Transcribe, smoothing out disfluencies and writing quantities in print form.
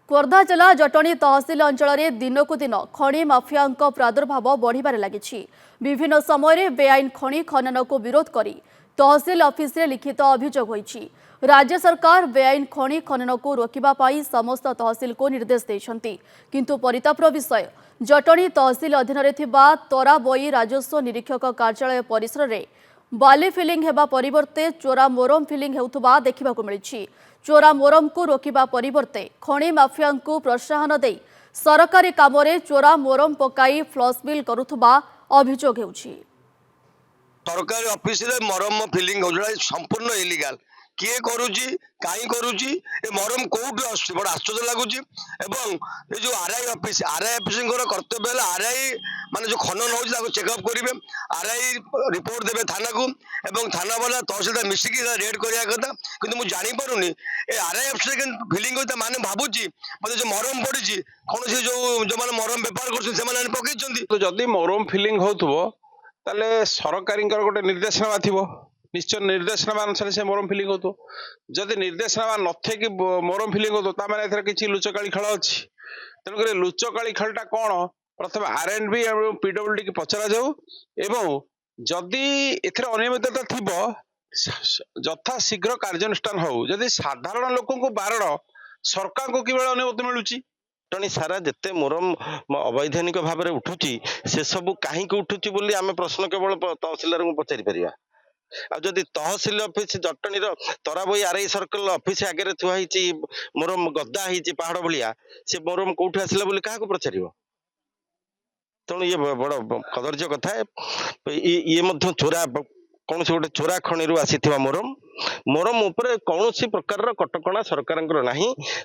खोर्धा जिला जटणी तहसिल अंचल में दिनकू दिन खनि माफिया प्रादुर्भाव बढ़िबार लगी। विभिन्न समय बेआईन खनि खनन को विरोध कर तहसिल ऑफिस रे लिखित अभियोग होईछि। राज्य सरकार बेआईन खनि खनन को रोकिबा पाई समस्त तहसिल को निर्देश देइछन्ति, किंतु परितापर विषय जटणी तहसिल अधीन रे थिबा तराबई राजस्व निरीक्षक कार्यालय परिसर रे बाली फिलिंग हेबा परिवर्ते चोरा मोरम फिलिंग हेउथबा देखिबाकू मिलिछि। चोरा मोरम को रोकिबा परिवर्ते खनि माफिया को प्रोत्साहन दे सरकारी काम रे चोरा मोरम पकाई फ्लश बिल करुथबा अभियोग हेउछि। सरकारी ऑफिस रे मरम फिलिंग हो संपूर्ण इलीगल किए करूची काई करूची ए मरम कोउट आसुची बड़ आश्चर्य लागुची। एवं ये जो आरआई ऑफिस कर्तव्य है आरआई माने जो खनन होची ताको चेकअप करिवे, आरआई रिपोर्ट देबे थाना को एवं थाना वाला तहसीलदार मिसिकी रेड करिया कथा। किंतु मु जानि पारुनी ए आरआई ऑफिस रे फिलिंग होता माने भाबुची मते जो मरम पड़ीची कोन से जो माने मरम व्यापार करछन से माने पकेइचंती। तो जदि मरम फिलिंग होतबो ताले सरकारींकर गोटे निर्देशनामा थिबो, निश्चय निर्देशनामा अनुसार से मरम फिलिंग होतो। जदि निर्देशनामा नथे कि मरम फिलिंग होतो ता माने एथरा किछि लुचकाली खेल अछि। तेणु करे लुचकाली खेलटा कोन प्रथम आरएनबी एवं पीडब्ल्यूडी की पचरा जाऊ एवं जदि एथरा अनियमितता थिबो यथा शीघ्र कार्यानुष्ठान हो। जदि साधारण लोकन को बारण सरकार को किबेला अनुमति मिलुची टनी सारा जिते मोरम अवैधानिक भाव में उठुची से सब कहीं उठुची बोली आम प्रश्न केवल तहसीलदार को पचारि परिया। आदि तहसील ऑफिस जटणी तराबई आरआई सर्कल ऑफिस आगे थुआई मोरम गदा होती पहाड़ भाया से मोरम कौटू आसला बोली क्या पचार। तेणु ये बड़ कदर्य कथा ये चोरा कौन से गोटे चोरा खणी आसी मोरम मोरम उपरे कौन प्रकार कटकणा सरकार नहीं।